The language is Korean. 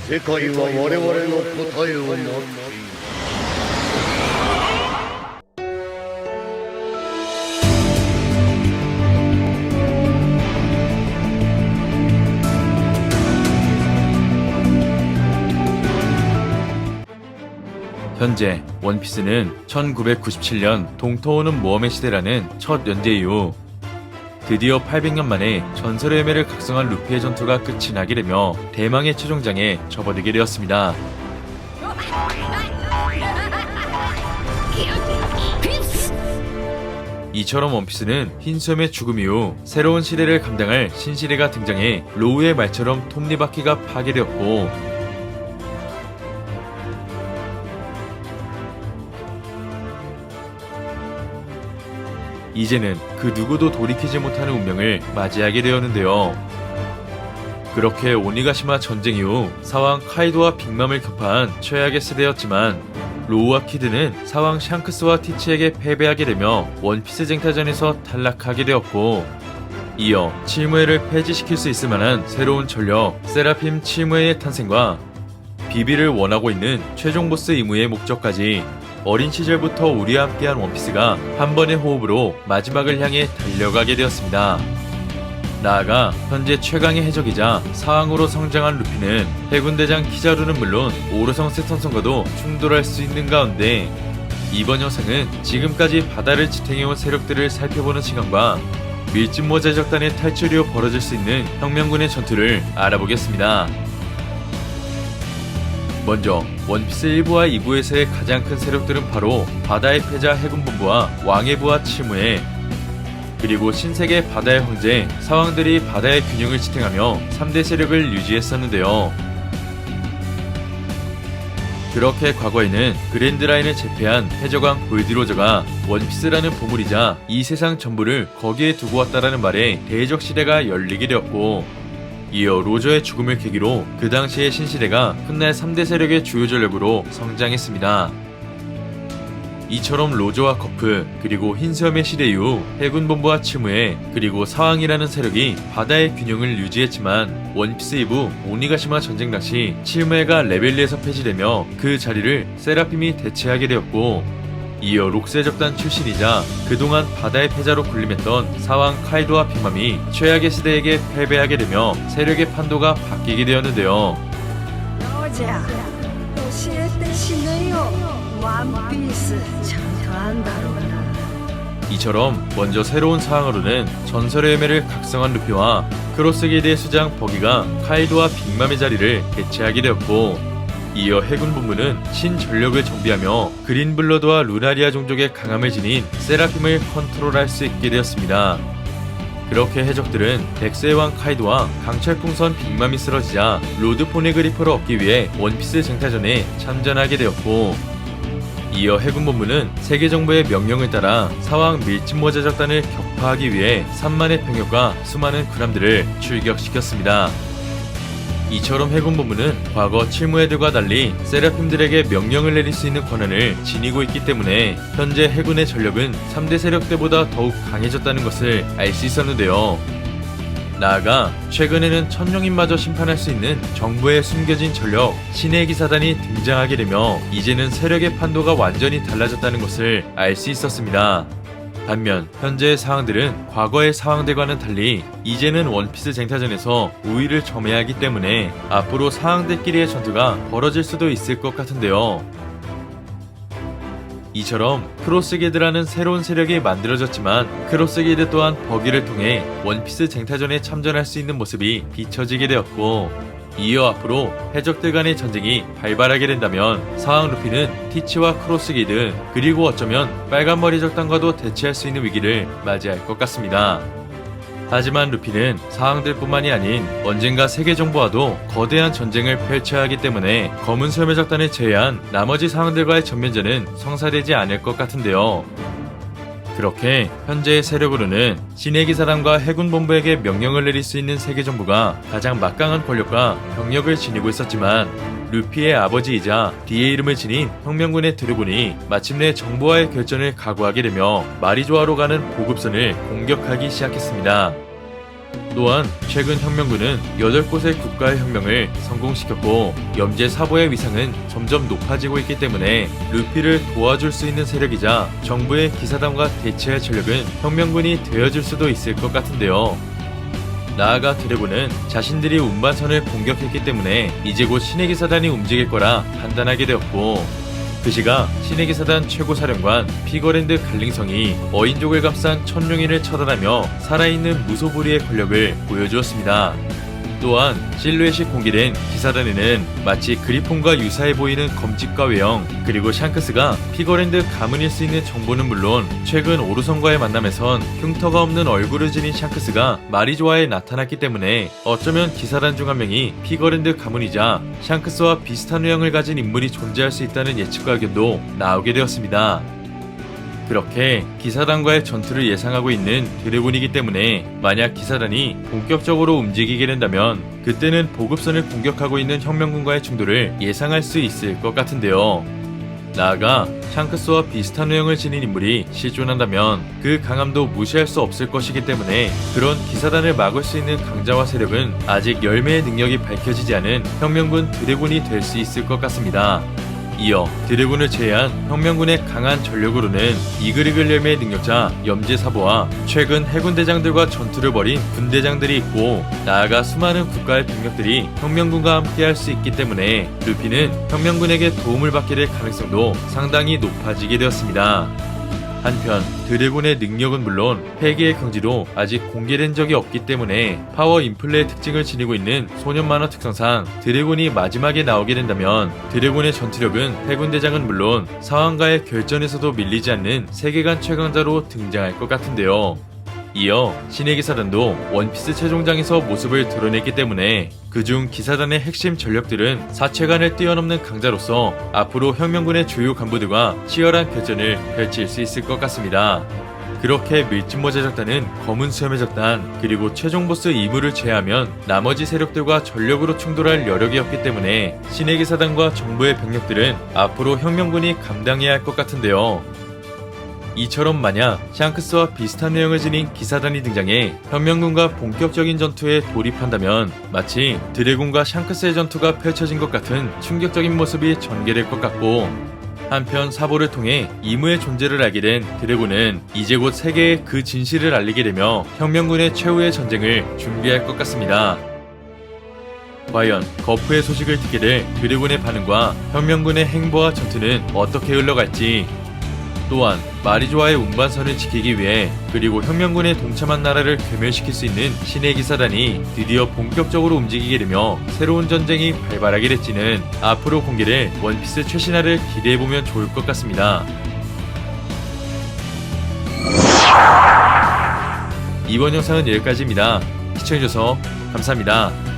世界は我々の答えを待っている。현재 원피스는 1997년 동토오는 모험의 시대라는 첫 연재 이후 드디어 800년 만에 전설의 의미를 각성한 루피의 전투가 끝이 나게 되며 대망의 최종장에 접어들게 되었습니다. 이처럼 원피스는 흰수염의 죽음 이후 새로운 시대를 감당할 신시대가 등장해 로우의 말처럼 톱니바퀴가 파괴되었고, 이제는 그 누구도 돌이키지 못하는 운명을 맞이하게 되었는데요. 그렇게 오니가시마 전쟁 이후 사왕 카이도와 빅맘을 격파한 최악의 세대였지만, 로우와 키드는 사왕 샹크스와 티치에게 패배하게 되며 원피스 쟁탈전에서 탈락하게 되었고, 이어 칠무회를 폐지시킬 수 있을 만한 새로운 전력 세라핌 칠무회의 탄생과 비비를 원하고 있는 최종 보스 이무의 목적까지 어린 시절부터 우리와 함께한 원피스가 한 번의 호흡으로 마지막을 향해 달려가게 되었습니다. 나아가 현재 최강의 해적이자 사왕으로 성장한 루피는 해군대장 키자루는 물론 오르성 세턴성과도 충돌할 수 있는 가운데, 이번 영상은 지금까지 바다를 지탱해온 세력들을 살펴보는 시간과 밀짚모 제적단의 탈출 이후 벌어질 수 있는 혁명군의 전투를 알아보겠습니다. 먼저 원피스 1부와 2부에서의 가장 큰 세력들은 바로 바다의 패자 해군본부와 왕의 부하 칠무회, 그리고 신세계 바다의 황제 사왕들이 바다의 균형을 지탱하며 3대 세력을 유지했었는데요. 그렇게 과거에는 그랜드라인을 제패한 해적왕 골드로저가 원피스라는 보물이자 이 세상 전부를 거기에 두고 왔다라는 말에 대적 시대가 열리게 되었고, 이어 로저의 죽음을 계기로 그 당시의 신시대가 훗날 3대 세력의 주요 전력으로 성장했습니다. 이처럼 로저와 거프, 그리고 흰수염의 시대 이후 해군본부와 칠무회, 그리고 사왕이라는 세력이 바다의 균형을 유지했지만, 원피스 2부 오니가시마 전쟁 당시 칠무회가 레벨 2에서 폐지되며 그 자리를 세라핌이 대체하게 되었고, 이어 록세적단 출신이자 그동안 바다의 패자로 군림했던 사왕 카이도와 빅맘이 최악의 시대에게 패배하게 되며 세력의 판도가 바뀌게 되었는데요. 로자, 教えて死ねよ。ワンピースちゃんとあんだろうな。 이처럼 먼저 새로운 사항으로는 전설의 의미를 각성한 루피와 크로스게이드의 수장 버기가 카이도와 빅맘의 자리를 대체하게 되었고, 이어 해군본부는 신전력을 정비하며 그린블러드와 루나리아 종족의 강함을 지닌 세라핌을 컨트롤할 수 있게 되었습니다. 그렇게 해적들은 백세의 왕 카이도와 강철풍선 빅맘이 쓰러지자 로드 포네그리퍼를 얻기 위해 원피스 쟁탈전에 참전하게 되었고, 이어 해군본부는 세계정부의 명령을 따라 사왕 밀짚모 제적단을 격파하기 위해 3만의 병력과 수많은 군함들을 출격시켰습니다. 이처럼 해군본부는 과거 칠무회들과 달리 세라핌들에게 명령을 내릴 수 있는 권한을 지니고 있기 때문에 현재 해군의 전력은 3대 세력 때보다 더욱 강해졌다는 것을 알 수 있었는데요. 나아가 최근에는 천룡인마저 심판할 수 있는 정부의 숨겨진 전력 신의 기사단이 등장하게 되며 이제는 세력의 판도가 완전히 달라졌다는 것을 알 수 있었습니다. 반면 현재의 사왕들은 과거의 사왕들과는 달리 이제는 원피스 쟁탈전에서 우위를 점해야 하기 때문에 앞으로 사왕들끼리의 전투가 벌어질 수도 있을 것 같은데요. 이처럼 크로스게이드라는 새로운 세력이 만들어졌지만, 크로스게이드 또한 버기를 통해 원피스 쟁탈전에 참전할 수 있는 모습이 비춰지게 되었고, 이어 앞으로 해적들 간의 전쟁이 발발하게 된다면 사왕 루피는 티치와 크로스게이드, 그리고 어쩌면 빨간머리 적단과도 대치할 수 있는 위기를 맞이할 것 같습니다. 하지만 루피는 사왕들뿐만이 아닌 언젠가 세계정부와도 거대한 전쟁을 펼쳐야 하기 때문에 검은 수염의 적단을 제외한 나머지 사왕들과의 전면전은 성사되지 않을 것 같은데요. 그렇게 현재의 세력으로는 신의 기사단과 해군본부에게 명령을 내릴 수 있는 세계정부가 가장 막강한 권력과 병력을 지니고 있었지만, 루피의 아버지이자 D의 이름을 지닌 혁명군의 드래곤이 마침내 정부와의 결전을 각오하게 되며 마리조아로 가는 보급선을 공격하기 시작했습니다. 또한 최근 혁명군은 8곳의 국가의 혁명을 성공시켰고 염제 사보의 위상은 점점 높아지고 있기 때문에 루피를 도와줄 수 있는 세력이자 정부의 기사단과 대치할 전력은 혁명군이 되어줄 수도 있을 것 같은데요. 나아가 드래곤은 자신들이 운반선을 공격했기 때문에 이제 곧 신의 기사단이 움직일 거라 판단하게 되었고 그 시각 신의 기사단 최고사령관 피거랜드 갈링성이 어인족을 감싼 천룡인을 처단하며 살아있는 무소불위의 권력을 보여주었습니다. 또한 실루엣이 공개된 기사단에는 마치 그리폰과 유사해 보이는 검집과 외형 그리고 샹크스가 피거랜드 가문일 수 있는 정보는 물론 최근 오르선과의 만남에선 흉터가 없는 얼굴을 지닌 샹크스가 마리조아에 나타났기 때문에 어쩌면 기사단 중 한 명이 피거랜드 가문이자 샹크스와 비슷한 외형을 가진 인물이 존재할 수 있다는 예측과 의견도 나오게 되었습니다. 그렇게 기사단과의 전투를 예상하고 있는 드래곤이기 때문에 만약 기사단이 본격적으로 움직이게 된다면 그때는 보급선을 공격하고 있는 혁명군과의 충돌을 예상할 수 있을 것 같은데요. 나아가 샹크스와 비슷한 외형을 지닌 인물이 실존한다면 그 강함도 무시할 수 없을 것이기 때문에 그런 기사단을 막을 수 있는 강자와 세력은 아직 열매의 능력이 밝혀지지 않은 혁명군 드래곤이 될 수 있을 것 같습니다. 이어 드래곤을 제외한 혁명군의 강한 전력으로는 이글이글 열매의 능력자 염제사보와 최근 해군 대장들과 전투를 벌인 군대장들이 있고 나아가 수많은 국가의 병력들이 혁명군과 함께할 수 있기 때문에 루피는 혁명군에게 도움을 받게 될 가능성도 상당히 높아지게 되었습니다. 한편 드래곤의 능력은 물론 폐기의 경지도 아직 공개된 적이 없기 때문에 파워 인플레의 특징을 지니고 있는 소년 만화 특성상 드래곤이 마지막에 나오게 된다면 드래곤의 전투력은 해군 대장은 물론 상황과의 결전에서도 밀리지 않는 세계관 최강자로 등장할 것 같은데요. 이어 신의 기사단도 원피스 최종장에서 모습을 드러냈기 때문에 그중 기사단의 핵심 전력들은 사체간을 뛰어넘는 강자로서 앞으로 혁명군의 주요 간부들과 치열한 결전을 펼칠 수 있을 것 같습니다. 그렇게 밀짚모 제작단은 검은 수염의 적단 그리고 최종 보스 이무를 제외하면 나머지 세력들과 전력으로 충돌할 여력이 없기 때문에 신의 기사단과 정부의 병력들은 앞으로 혁명군이 감당해야 할 것 같은데요. 이처럼 만약 샹크스와 비슷한 내용을 지닌 기사단이 등장해 혁명군과 본격적인 전투에 돌입한다면 마치 드래곤과 샹크스의 전투가 펼쳐진 것 같은 충격적인 모습이 전개될 것 같고 한편 사보를 통해 이무의 존재를 알게 된 드래곤은 이제 곧 세계에 그 진실을 알리게 되며 혁명군의 최후의 전쟁을 준비할 것 같습니다. 과연 거프의 소식을 듣게 될 드래곤의 반응과 혁명군의 행보와 전투는 어떻게 흘러갈지 또한 마리조아의 운반선을 지키기 위해 그리고 혁명군에 동참한 나라를 괴멸시킬 수 있는 신의 기사단이 드디어 본격적으로 움직이게 되며 새로운 전쟁이 발발하게 될지는 앞으로 공개될 원피스 최신화를 기대해보면 좋을 것 같습니다. 이번 영상은 여기까지입니다. 시청해주셔서 감사합니다.